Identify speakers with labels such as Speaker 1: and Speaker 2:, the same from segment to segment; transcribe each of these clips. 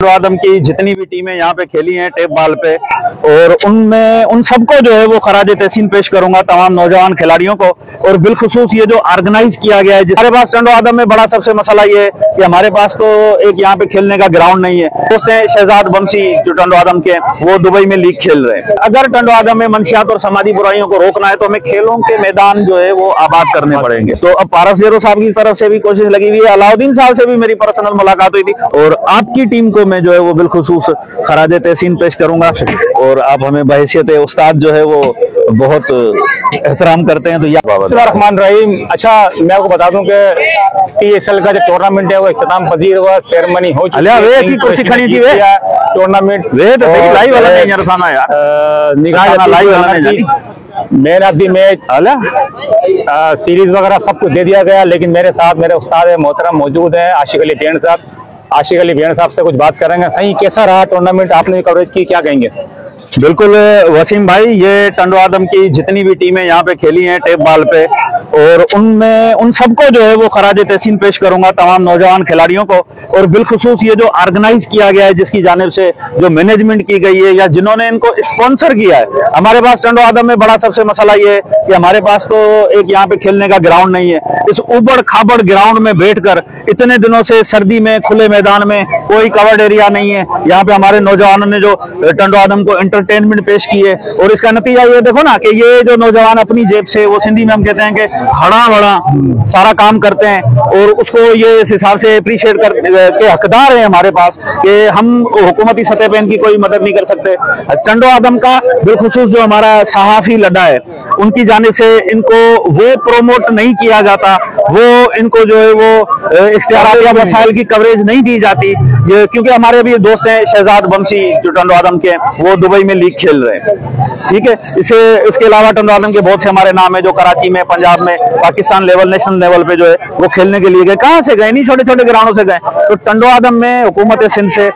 Speaker 1: आदम की जितनी भी टीमें यहाँ पे खेली हैं टेप बॉल पे, और उनमें उन सबको जो है वो खराज तहसीन पेश करूंगा, तमाम नौजवान खिलाड़ियों को। और बिलखुसूस ये जो ऑर्गेनाइज किया गया है, हमारे पास टंडो आदम में बड़ा सबसे मसला ये है कि हमारे पास तो एक यहाँ पे खेलने का ग्राउंड नहीं है। दोस्त हैं शहजाद बंसी जो टंडो आदम के, वो दुबई में लीग खेल रहे हैं। अगर टंडो आदम में मंशियात और समाजी बुराइयों को रोकना है तो हमें खेलों के मैदान जो है वो आबाद करने पड़ेंगे। तो अब पारस जेरो साहब की तरफ से भी कोशिश लगी हुई है, अलाउद्दीन साहब से भी मेरी पर्सनल मुलाकात हुई थी, और आपकी टीम को मैं जो है वो बिलखुसूस खराज तहसीन पेश करूंगा। और आप हमें बहैसियत उस्ताद जो है वो बहुत एहतराम करते हैं। तो
Speaker 2: रहमान रहीम। अच्छा, मैं आपको बता दूं कि PSL का जो टूर्नामेंट है वो इख्तिताम पजीर हुआ, सेरेमनी हो चुकी है। Tournament man of the match series वगैरह सब कुछ दे दिया गया, लेकिन मेरे साथ मेरे उस्ताद मोहतरम मौजूद हैं आशिक अली भेंड साहब। आशिक अली भेंड साहब से कुछ बात करेंगे। सही कैसा रहा टूर्नामेंट, आपने भी कवरेज की, क्या कहेंगे?
Speaker 1: बिल्कुल वसीम भाई, ये टंडो आदम की जितनी भी टीमें यहाँ पे खेली हैं टेप बॉल पे, और उनमें उन सबको जो है वो खराज तहसीन पेश करूंगा, तमाम नौजवान खिलाड़ियों को। और बिलखुसूस ये जो ऑर्गेनाइज किया गया है, जिसकी जानिब से जो मैनेजमेंट की गई है या जिन्होंने इनको स्पॉन्सर किया है। हमारे पास टंडो आदम में बड़ा सबसे मसला ये है कि हमारे पास तो एक यहाँ पे खेलने का ग्राउंड नहीं है। इस उबड़ खाबड़ ग्राउंड में बैठकर इतने दिनों से सर्दी में खुले मैदान में कोई कवर्ड एरिया नहीं है। यहाँ पे हमारे नौजवानों ने जो टंडो आदम को एंटरटेनमेंट पेश की है, और इसका नतीजा ये देखो ना कि ये जो नौजवान अपनी जेब से, वो सिंधी में हम कहते हैं कि हड़ा बड़ा सारा काम करते हैं, और उसको ये इस हिसाब से अप्रिशिएट कर के हकदार हैं हमारे पास कि हम हुकूमती सतह पे इनकी कोई मदद नहीं कर सकते। टंडो आदम का बिलखुसूस जो हमारा सहाफी लड़ा है, उनकी जानिब से इनको वो प्रोमोट नहीं किया जाता, वो इनको जो है वो इख्तियारात या मसाइल की कवरेज नहीं दी जाती, क्योंकि हमारे भी दोस्त हैं शहजाद बंसी जो टंडो आदम के, वो दुबई में लीग खेल रहे हैं। ठीक है, इसके अलावा टंडो आदम के बहुत से हमारे नाम है जो कराची में, पंजाब में, पाकिस्तान लेवल, नेशनल लेवल पे जो है वो खेलने के लिए गए। कहाँ से गए? नहीं, छोटे छोटे ग्राउंडों से गए। तो टंडो आदम में हुकूमत सिंध से,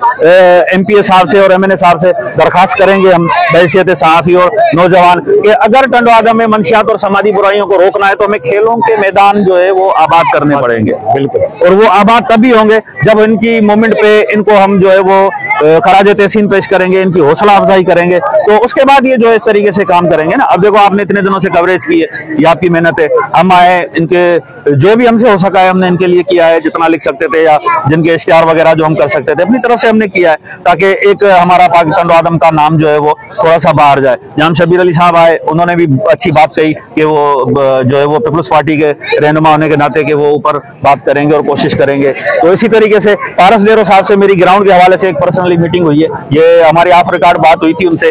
Speaker 1: MPA साहब से और MNA साहब से दरखास्त करेंगे हम बहैसियत सहाफी और नौजवान कि अगर टंडो आदम में मंशियात और समाजी बुराइयों को रोकना है तो हमें खेलों के मैदान जो है वो आबाद करने पड़ेंगे। बिल्कुल, और वो आबाद तभी होंगे जब इनकी मूवमेंट पे इनको हम जो है वो खराज तहसीन पेश करेंगे, इनकी हौसला अफजाई करेंगे, तो उसके बाद ये जो इस तरीके से काम करेंगे ना। अब देखो, आपने इतने दिनों से कवरेज की है, ये आपकी मेहनत है। हम आए, इनके जो भी हमसे हो सका है हमने इनके लिए किया है, जितना लिख सकते थे या जिनके इश्तिहार वगैरह जो हम कर सकते थे अपनी तरफ से हमने किया है, ताकि एक हमारा टंडो आदम का नाम जो है वो थोड़ा सा बाहर जाए। जहाँ शबीर अली साहब आए, उन्होंने भी अच्छी बात कही कि वो जो है वो पीपल्स पार्टी के रहनुमा होने के नाते कि वो ऊपर बात करेंगे और कोशिश करेंगे। तो इसी तरीके से पारस जेरो साहब से मेरी ग्राउंड के हवाले से एक पर्सनली मीटिंग हुई है, ये हमारी ऑफ रिकॉर्ड बात हुई थी उनसे,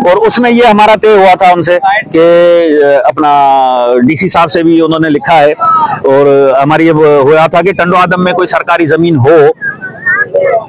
Speaker 1: और उसमें ये हमारा तय हुआ था उनसे कि अपना DC साहब से भी उन्होंने लिखा है, और हमारी ये हुआ था कि टंडो आदम में कोई सरकारी जमीन हो,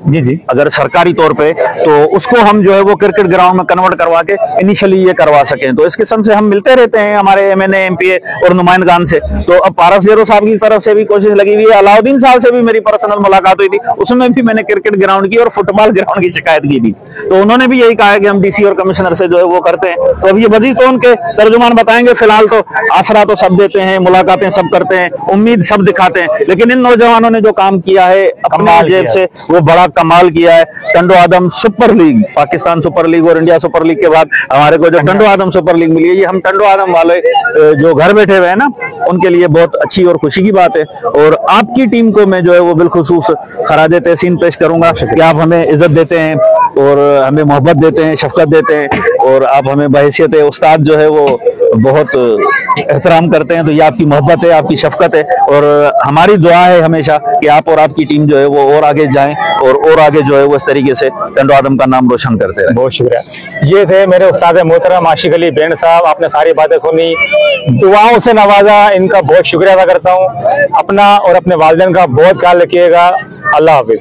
Speaker 1: जी, अगर सरकारी तौर पे, तो उसको हम जो है वो क्रिकेट ग्राउंड में कन्वर्ट करवा के इनिशियली ये करवा सकें। तो इस किस्म से हम मिलते रहते हैं हमारे MNA, MPA और नुमाइंदगान से। तो अब पारस जेरो साहब की तरफ से भी कोशिश लगी हुई है, अलाउद्दीन साहब से भी मेरी पर्सनल मुलाकात हुई थी, उसमें भी मैंने क्रिकेट ग्राउंड की और फुटबॉल ग्राउंड की शिकायत की थी। तो उन्होंने भी यही कहा है कि हम DC और कमिश्नर से जो है वो करते हैं। तो अब ये वजी तो उनके तर्जुमान बताएंगे। फिलहाल तो आसरा तो सब देते हैं, मुलाकातें सब करते हैं, उम्मीद सब दिखाते हैं, लेकिन इन नौजवानों ने जो काम किया है अपनी जेब से, वो बड़ा कमाल किया है। Tando Adam super league, Pakistan super league और इंडिया सुपर लीग के बाद हमारे को जो टंडो आदम सुपर लीग मिली है, ये हम टंडो आदम वाले जो घर बैठे हुए हैं ना, उनके लिए बहुत अच्छी और खुशी की बात है। और आपकी टीम को मैं जो है वो बिलखुसूस खराज तहसीन पेश करूंगा कि आप हमें इज्जत देते हैं और हमें मोहब्बत देते हैं, शफकत देते हैं, और आप हमें बहैसियत उस्ताद जो है वो बहुत एहतराम करते हैं। तो ये आपकी मोहब्बत है, आपकी शफकत है, और हमारी दुआ है हमेशा कि आप और आपकी टीम जो है वो और आगे जाएं और आगे जो है वो इस तरीके से टंडो आदम का नाम रोशन करते हैं।
Speaker 2: बहुत शुक्रिया। ये थे मेरे उस्ताद मोहतरम आशिक अली भेंड साहब, आपने सारी बातें सुनी, दुआओं से नवाजा, इनका बहुत शुक्रिया अदा करता हूँ। अपना और अपने वालिदैन का बहुत ख्याल रखिएगा। अल्लाह हाफिज।